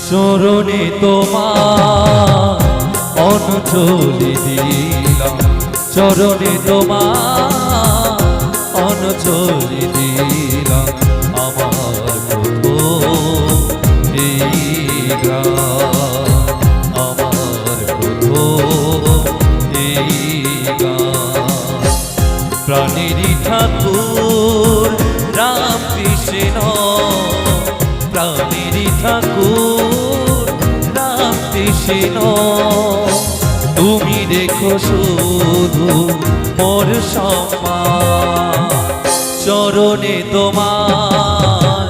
চরণে তোমার অঞ্জলি দিলাম, চরণে তোমার অঞ্জলি দিলাম। আমার প্রভু এই গান, আমার প্রভু এই গান। প্রাণেরই ঠাকুর রাম কৃষ্ণ, প্রাণেরই ঠাকুর রাম কৃষ্ণ, তুমি দেখো শুধু মোর সম্মান। চরণে তোমার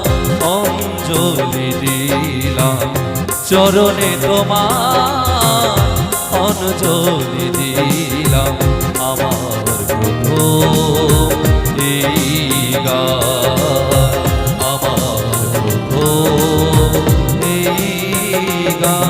অঞ্জলি দিলাম, চরণে তোমার অঞ্জলি দিলাম। আমার প্রভু এই গান, আমার প্রভু এই গান।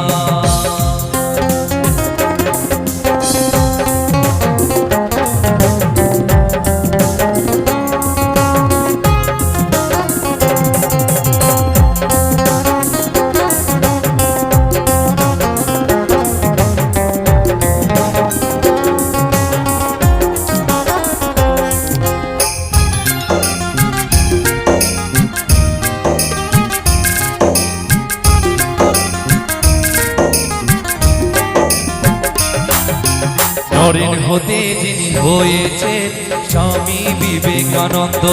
নরেন হতে যিনি হয়েছেন স্বামী বিবেকানন্দ,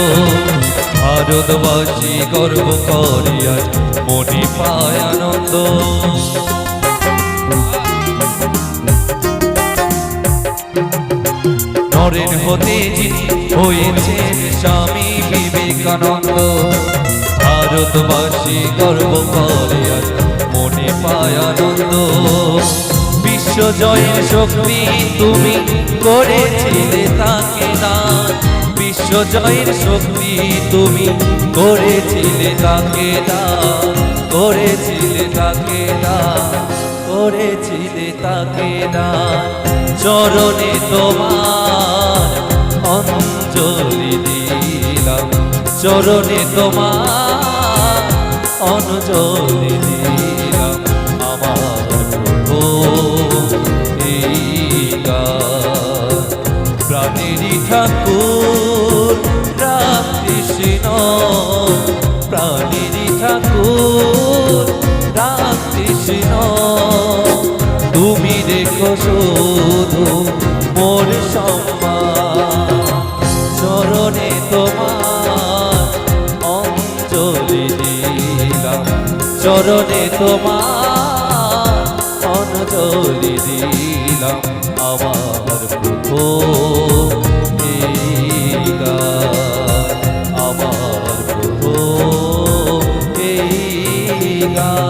ভারতবাসী গর্ব করে আজ মনে পায় আনন্দ। নরেন হতে যিনি হয়েছেন স্বামী বিবেকানন্দ, ভারতবাসী গর্ব করে আজ মনে পায় আনন্দ। বিশ্ব জয়ের শক্তি তুমি করেছিলে তাকে দান, বিশ্ব জয়ের শক্তি তুমি করেছিলে তাকে দান, করেছিলে তাকে দান, করেছিলে তাকে দান। চরণে তোমার অঞ্জলি দিলাম, চরণে তোমার অঞ্জলি দিলাম। আমার প্রভু এই গান, প্রাণেরই ঠাকুর রাম কৃষ্ণ, প্রাণেরই ঠাকুর রাম কৃষ্ণ, তুমি দেখো শুধু মোর সম্মান। চরণে তোমার অঞ্জলি দিলাম, চরণে তোমার অঞ্জলি দিলাম। আমার প্রভু এই গান, আমার প্রভু এই গান।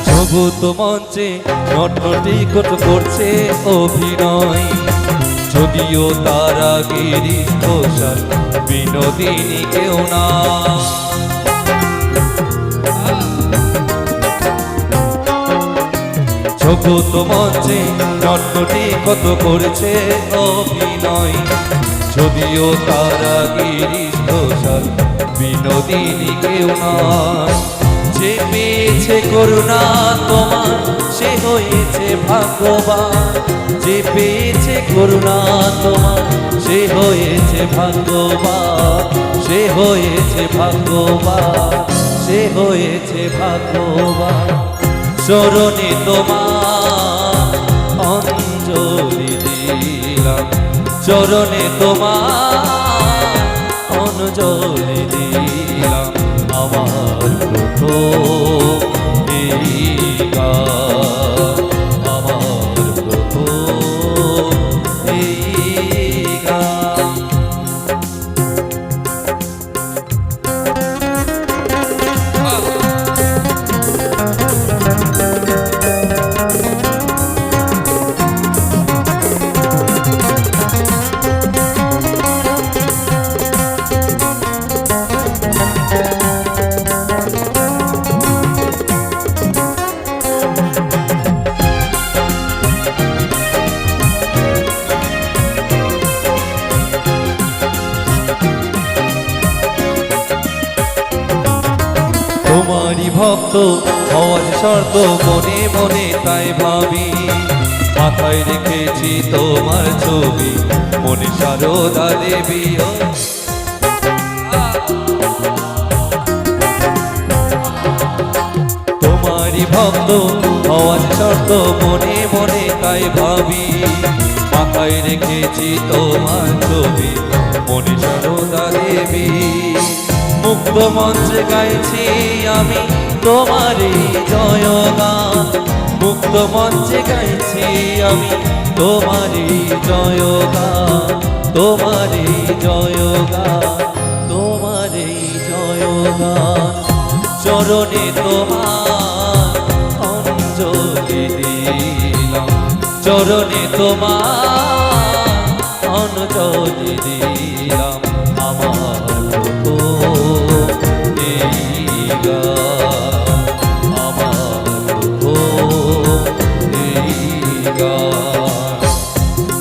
জগত মঞ্চে নটনটিকট করছে অভিনয়, যদিও তারা গিরিশ ঘোষাল বিনোদিনী কেউ না। জগত মঞ্চে নটনটিকট করছে অভিনয়, যদিও তারা গিরিশ ঘোষাল বিনোদিনী কেউ না। যে পেয়েছে করুণা তোমার সে হয়েছে ভাগ্যবান, যে পেয়েছে করুণা তোমার সে হয়েছে ভাগ্যবান, সে হয়েছে ভাগ্যবান, সে হয়েছে ভাগ্যবান। চরণে তোমার অঞ্জলি দিলাম, চরণে তোমার অঞ্জলি দিলাম। আমার প্রভু এই গান, আমার প্রভু এই গান। ভক্ত হওয়ার শর্ত মনে মনে তাই ভাবি মাথায় রেখেছি তোমার ছবি মনে সারদা দেবী ও তোমারই ভক্ত হওয়ার শর্ত মনে মনে তাই ভাবি মাথায় রেখেছি তোমার ছবি মনে সারদা দেবী মুক্ত মঞ্চে গাইছি আমি তোমারই জয়গান মুক্ত মঞ্চে গাইছি আমি তোমারই জয়গান তোমারই জয়গান তোমারই জয়গান চরণে তোমার অঞ্জলি দিলাম চরণে তোমার অঞ্জলি দিলাম আমার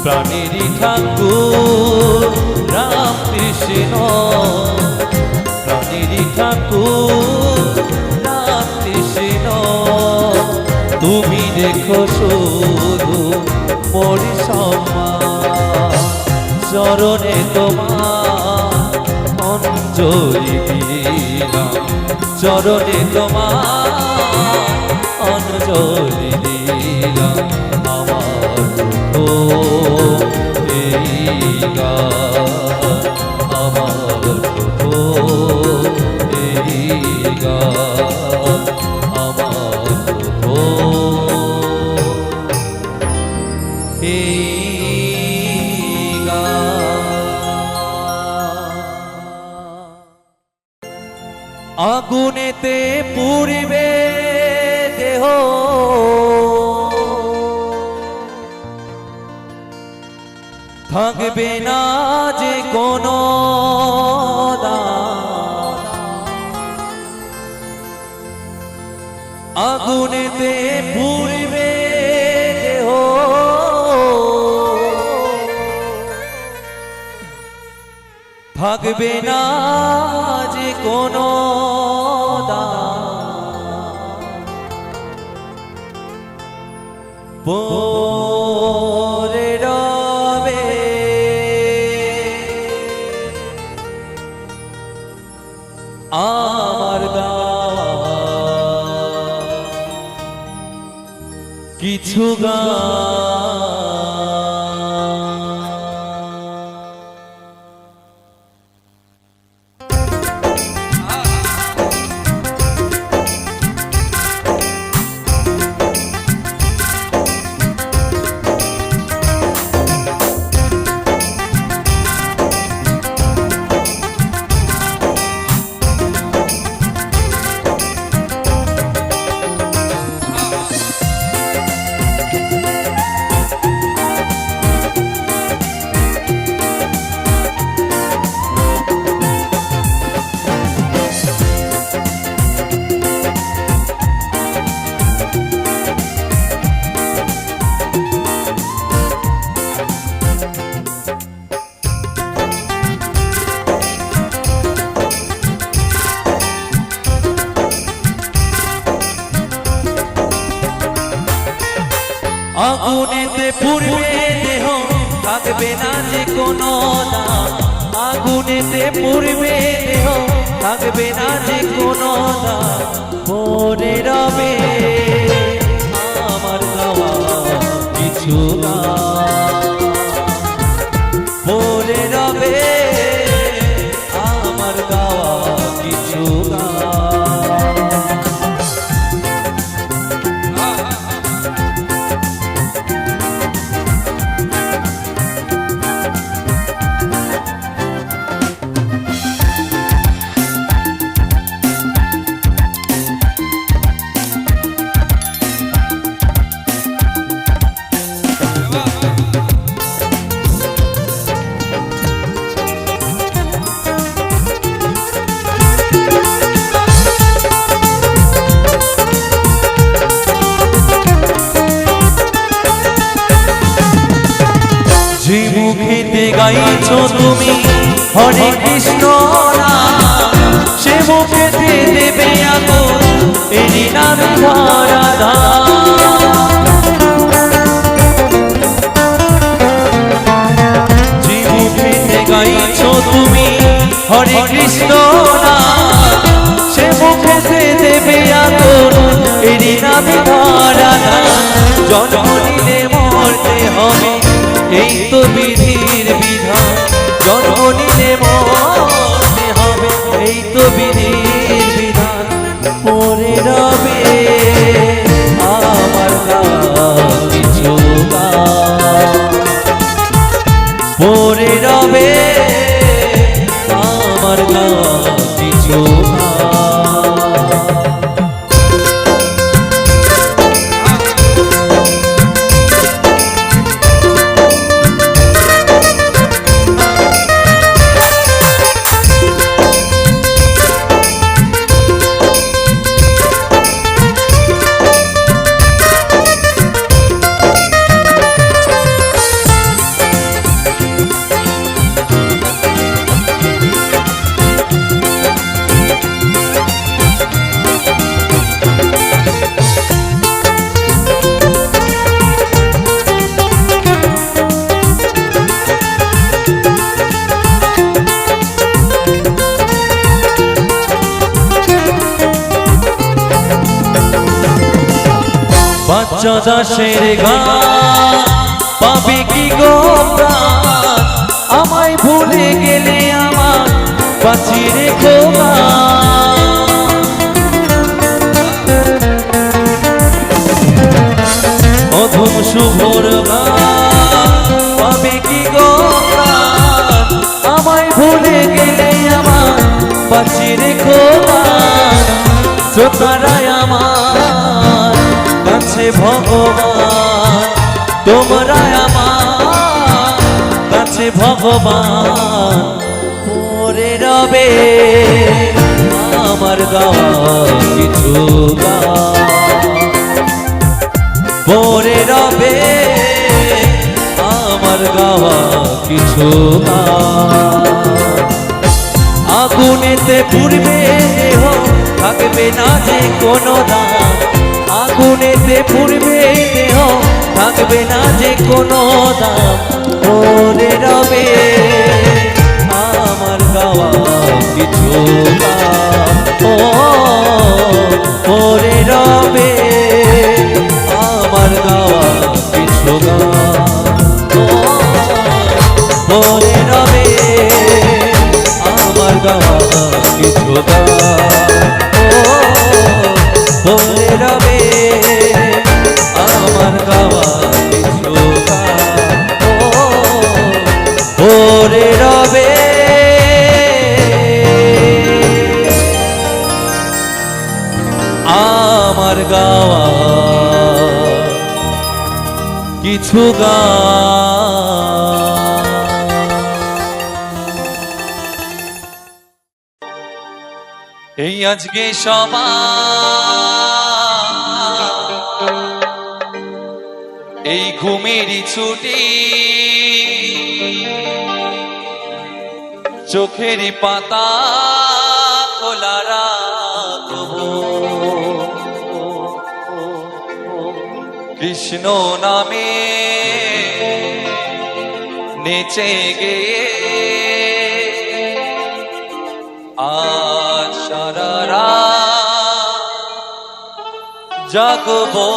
প্রাণেরই ঠাকুর রাম কৃষ্ণ প্রাণেরই ঠাকুর রাম কৃষ্ণ তুমি দেখো শুধু মোর সম্মান চরণে তোমার অঞ্জলি দিলাম চরণে তোমার অঞ্জলি দিলাম আমার তো এই গান আমার তো এই গান আমার তো এই আগুনেতে পুড়িবে দেহ থাকবে না যে কোনো দান আগুনেতে পুড়িবে দেহ থাকবে না যে কোনো পরে রবে আমার গাওয়া কিছু গান আগুনেতে পুড়বে দেহ থাকবে না যে কোনো দান আগুনেতে পুড়বে দেহ থাকবে না যে কোনো দান পড়ে রবে আমার গাওয়া কিছু গান পড়ে রবে আমার গাওয়া কিছু গান যে মুখেতে গাইছো তুমি হরে কৃষ্ণ নাম সে মুখেতে দেবে আগুন নামে ধরাধাম। যে মুখেতে গাইছো তুমি হরে কৃষ্ণ নাম, সে মুখেতে দেবে আগুন এরই নামে ধরাধাম। জন্ম নিলে মরতে হবে এই তো বিধির বিধান, জন্ম নিলে মরতে হবে এই তো বিধির বিধান। পরে রবে আমার কিছু পরে রবে আমার কিছু বাচ্চা দাসের গান পাবে কি গো প্রাণ, আমায় ভুলে গেলে আমার বাঁচি রেখো অধম শুভর গান পাবে কি গো প্রাণ, আমায় ভুলে গেলে আমার বাঁচি রেখো শ্রোতারায় আমার কাছে ভগবান, তোমরা আমার কাছে ভগবান। পরে রবে আমার গাওয়া কিছু গান, পরে রবে আমার গাওয়া কিছু গান। আগুনেতে পুড়বে দেহ থাকবে না যে কোনো দাম, আগুনেতে পুড়বে দেহ থাকবে না যে কোনো দাম। পরে রবে আমার গাওয়া কিছু গান, ও পরে রবে আমার গাওয়া কিছু গান, ও পরে রবে আমার গাওয়া কিছু গান, ও পরে রবে আমার গাওয়া কিছু গান, ও পরে রবে আমার গাওয়া কিছু গান। এই আজকে সবাই এই ঘুমেরই ছুটি, চোখেরই পাতা খোলা রাখবো, কৃষ্ণ নামে নেচে গিয়ে আজ সারা রাত জাগবো।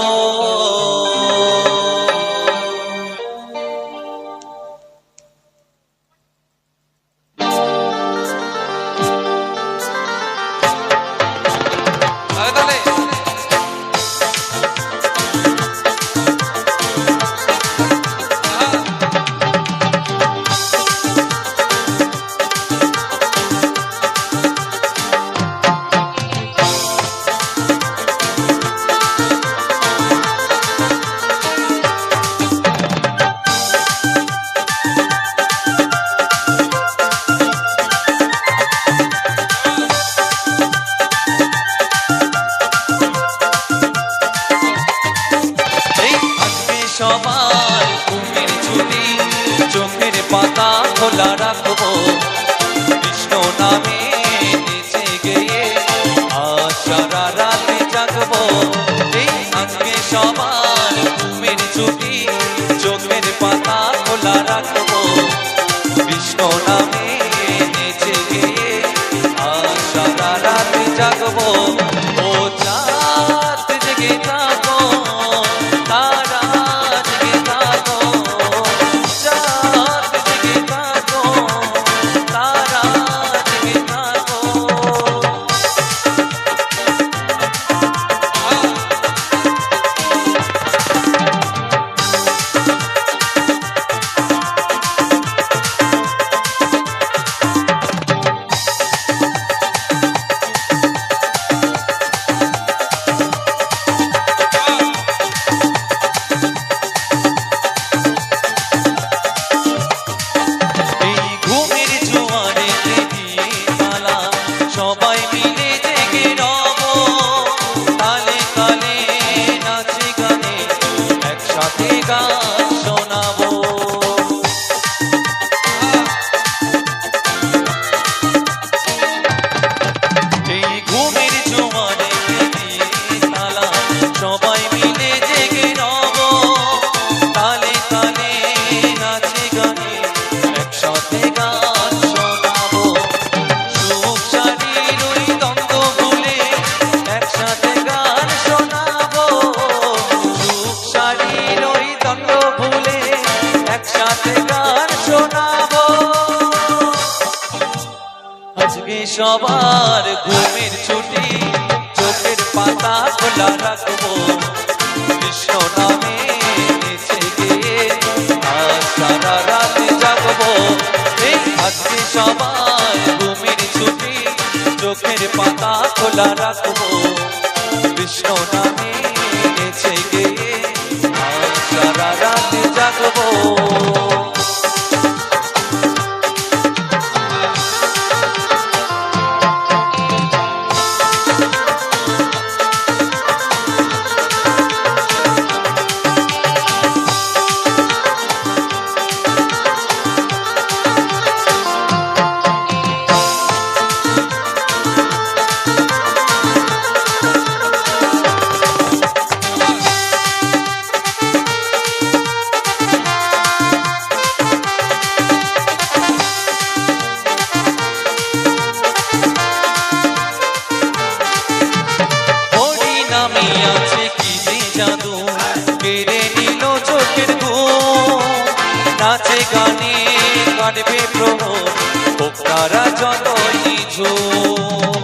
আজকে সবার ঘুমের ছুটি, চোখের পাতা খোলা রাখবো, কৃষ্ণ নামে নেচে গিয়ে আজ সারা রাত জাগবো। এই আজকে সবার ঘুমের ছুটি, চোখের পাতা খোলা রাখবো, কৃষ্ণ নামে নেচে গিয়ে আজ সারা রাত জাগবো। জাদু কেড়ে নিল চোখের ঘুম, নাচে গানে কাটবে প্রহর, হোক তারা যতই নিঝুম।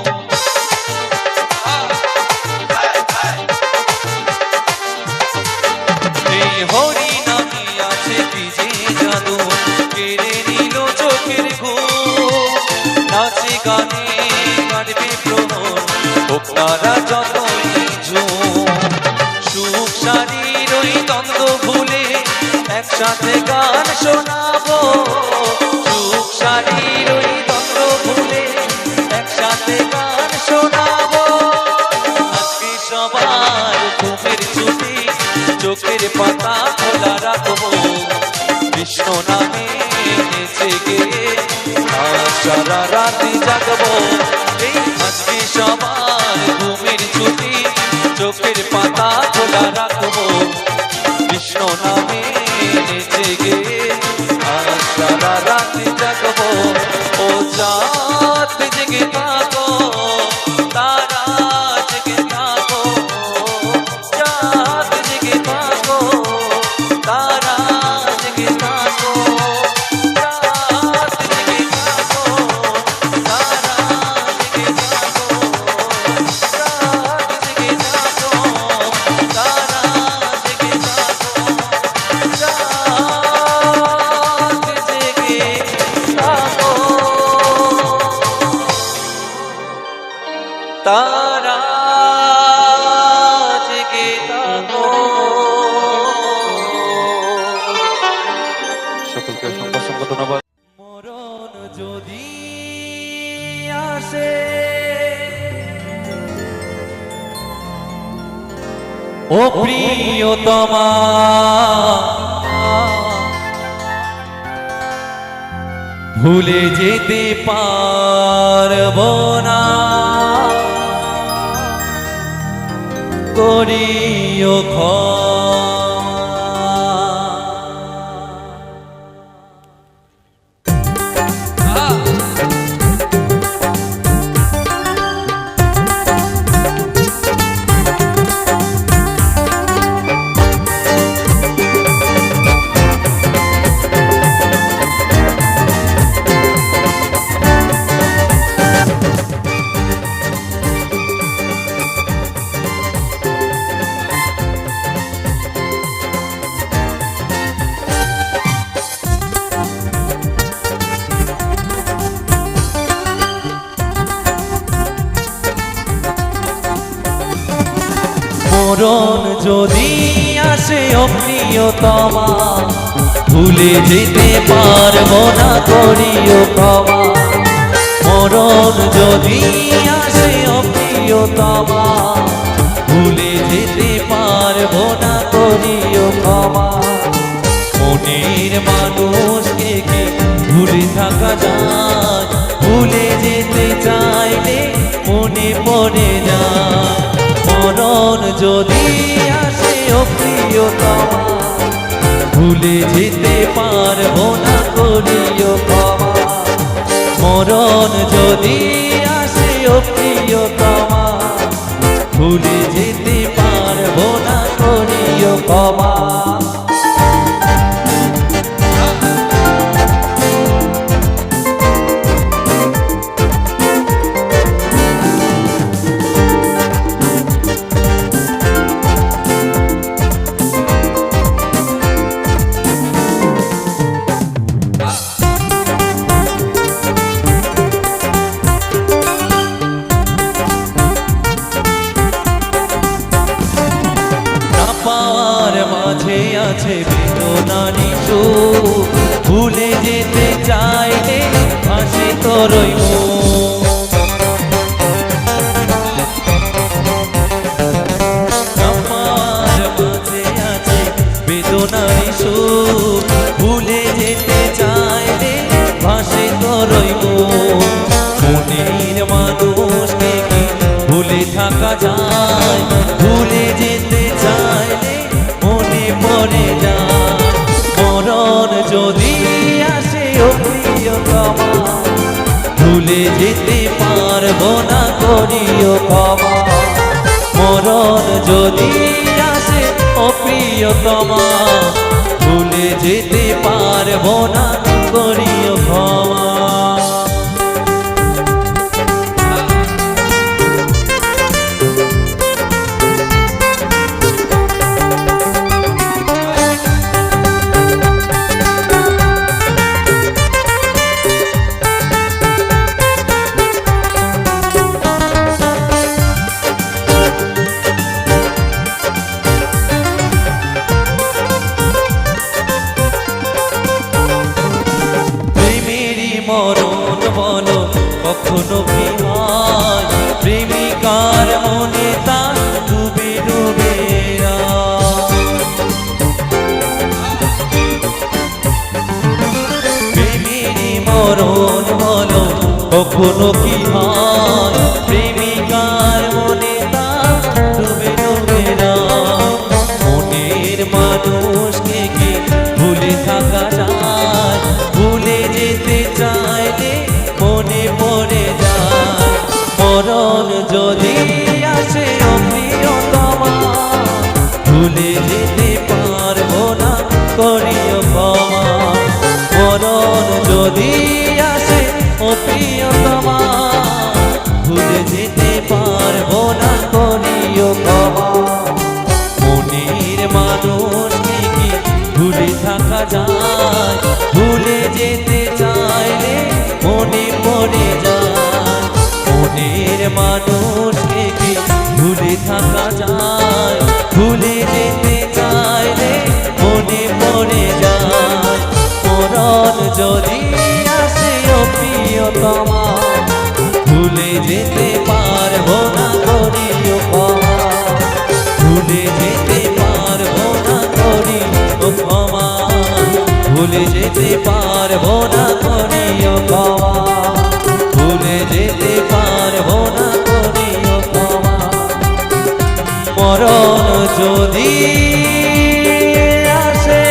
এই হরি নামে আছে কি যে জাদু কেড়ে নিল চোখের ঘুম, নাচে গানে কাটবে প্রহর, হোক তারা যতই নিঝুম। সুখ শারীর ওই দ্বন্দ্ব ভুলে একসাথে গান শোনাবো, সুখ শারীর ওই দ্বন্দ্ব ভুলে একসাথে গান শোনাবো। আজকে সবার ঘুমের ছুটি, চোখের পাতা খোলা রাখবো, কৃষ্ণ নামে নেচে গিয়ে আজ সারা রাত জাগবো। এই আজকে সবার ঘুমের ছুটি, চোখের পাতা খোলা রাখবো, কৃষ্ণ নামে নেচে গিয়ে আজ সারা রাত জাগবো। ও চাঁদ জেগে থাকো, তারা জেগে থাকো, চাঁদ জেগে থাকো, তারা জেগে থাকো, চাঁদ জেগে থাকো, তারা জেগে থাকো, চাঁদ জেগে থাকো, তারা জেগে থাকো, চাঁদ জেগে থাকো, তারা জেগে থাকো। সকলকে অসংখ্য অসংখ্য ধন্যবাদ। মরণ যদি আসে, ও প্রিয়তমা, ভুলে যেতে পারবো না, করিও ক্ষমা। মরণ যদি আসে, ও প্রিয়তমা, ভুলে যেতে পারবো না, করিও ক্ষমা। মরণ যদি আসে, ও প্রিয়তমা, ভুলে যেতে পারবো না, করিও ক্ষমা। মনের মানুষকে কি ভুলে থাকা যায়, ভুলে যেতে চাইলে মনে পড়ে যায়। মরণ যদি আসে, ও প্রিয়তমা, ভুলে যেতে পারবো না, করিও ক্ষমা। মরণ যদি আসে, ও প্রিয়তমা, ভুলে যেতে পারবো না, করিও ক্ষমা। পারবো না, করিও ক্ষমা। মরণ যদি আসে ও প্রিয়তমা, ভুলে যেতে পারবো না, করিও ক্ষমা। মরণ বলো কখনো কি হয়, প্রেমিকার মনে তার ডুবে ডুবে প্রেমেরই মরণ বলো কখনো কি হয়, প্রেমিকার মনে তার ডুবে ডুবে মনের মানুষকে কি ভুলে থাকা যায়, ভুলে যেতে চাইলে মনে পড়ে যায়। মরণ যদি আসে ও প্রিয়তমা, ভুলে যেতে পারবো না, করিও ক্ষমা। মরণ যদি আসে ও প্রিয়তমা, ভুলে যেতে পারবো না, করিও ক্ষমা। মনের মানুষকে কি ভুলে থাকা যায়, ভুলে যেতে চাইলে মনে পড়ে যায়। মনের মানুষকে কি ভুলে থাকা যায়, ভুলে যেতে চাইলে মনে পড়ে যায়। মরণ যদি আসে ও প্রিয়তমা, ভুলে যেতে পারবো না, করিও ক্ষমা। ভুলে যেতে পারবো না, করিও ক্ষমা। ভুলে যেতে পারবো না, করিও ক্ষমা। ভুলে যেতে পারবো না, করিও ক্ষমা। মরণ যদি আসে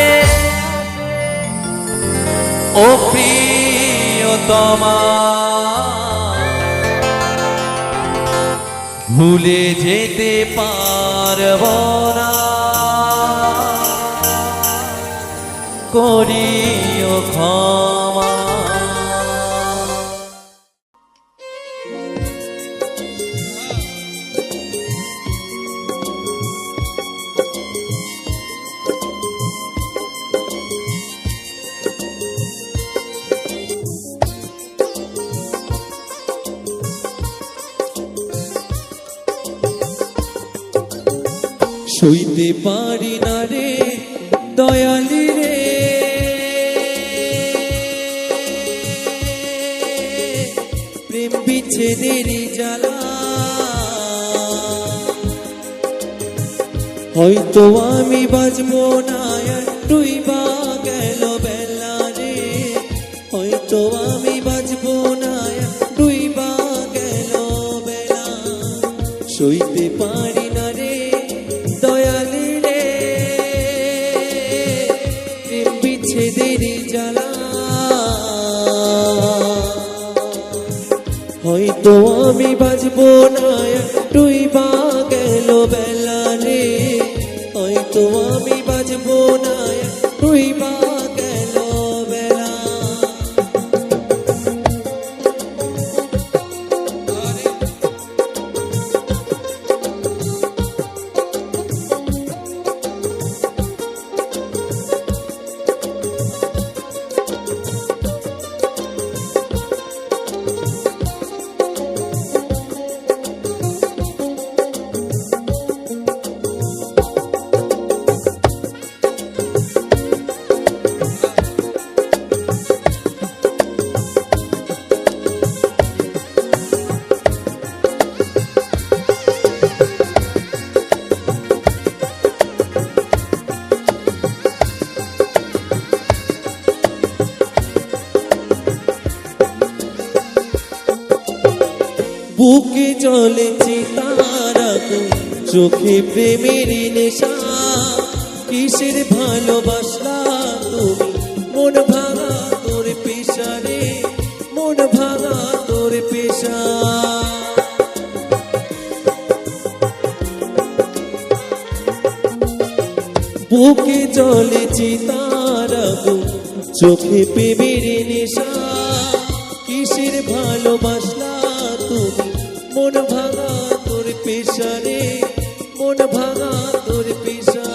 ও প্রিয়তমা, ভুলে যেতে পারবো না, করিও ক্ষমা। সইতে পারি না রে দয়ালি রে, প্রেম বিচ্ছেদের জ্বালা। হয়তো আমি বাজবো না, একটুই বা গেল বেলা রে। হয়তো আমি বাজবো না, একটুই বা গেল বেলা। সইতে পারি না রে দয়ালি রে, প্রেম বিচ্ছেদের জ্বালা। হয়তো আমি বাজবো না, একটুই বা গেল বেলা রে। হয়তো আমি বাজবো না, একটুই বা গেল বেলা। বুকে চলেছে তারা, চোখে প্রেমের নেশা। কিসের ভালোবাসলা তুমি, মন ভাঙা তোর পেশা রে, মন ভাঙা তোর পেশা। বেলা। বুকে জলে চিতার আগুন, চোখে প্রেমের নেশা। কিসের ভালোবাসলা তুমি, মন ভাঙা তোর পেশা রে, মন ভাঙা তোর পেশা।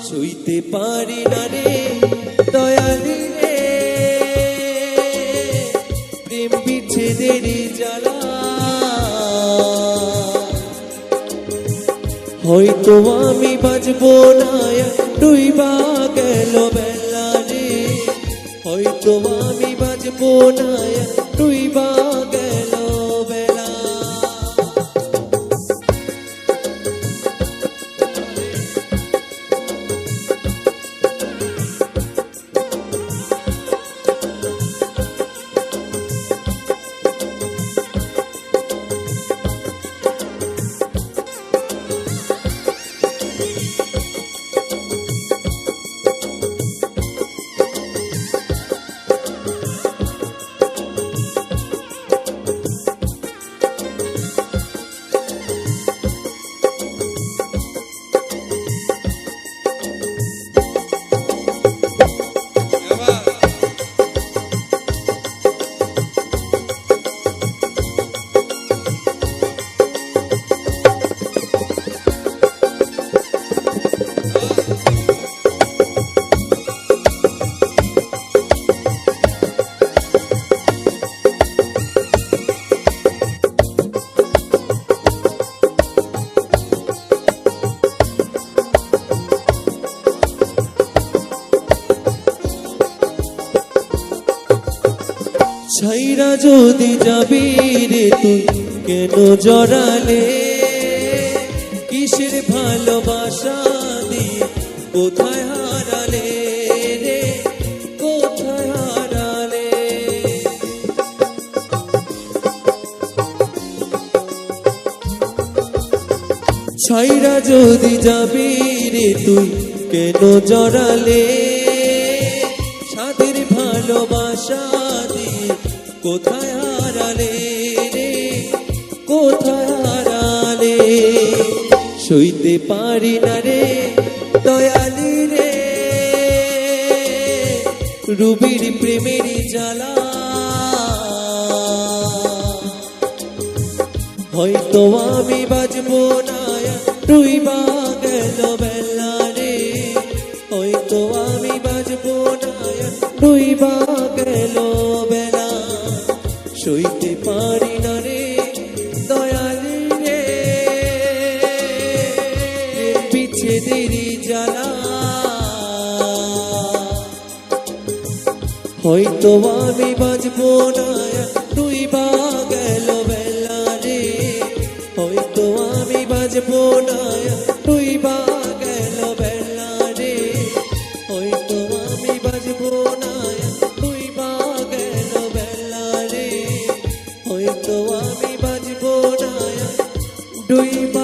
সইতে পারি না রে দয়ালি রে, প্রেম বিচ্ছেদের জ্বালা। হয়তো আমি বাজবো না, ডুইবা গেল বেলা রে। হয়তো আমি বাজবো না, ডুইবা গেল বেলা। ছাইরা যদি যাবি রে তুই, কেন জড়ালে? কিসের ভালোবাসা দিয়ে কোথায় হারালে রে, কোথায় হারালে? ছাইরা যদি যাবি রে তুই, কেন জড়ালে? সাদের ভালোবাসা দিয়ে কোথায় হারালে রে, কোথায় হারালে? সইতে পারি না রে দয়ালি রে, রুবির প্রেমের জ্বালা। হয়তো আমি বাজবো না, ডুইবা গেল বেলা রে। হয়তো আমি বাজবো না, ডুইবা গেল বেলা। সইতে পারি না রে দয়ালি রে, বিচ্ছেদের জ্বালা। হয়তো আমি বাজবো না, ডুইবা গেল বেলা রে। হয়তো আমি বাজবো না, ডুইবা গেল বেলা রে। হয়তো আমি বাজবো না, ডুইবা গেল বেলা রে। হয়তো আমি বাজবো না, ডুইবা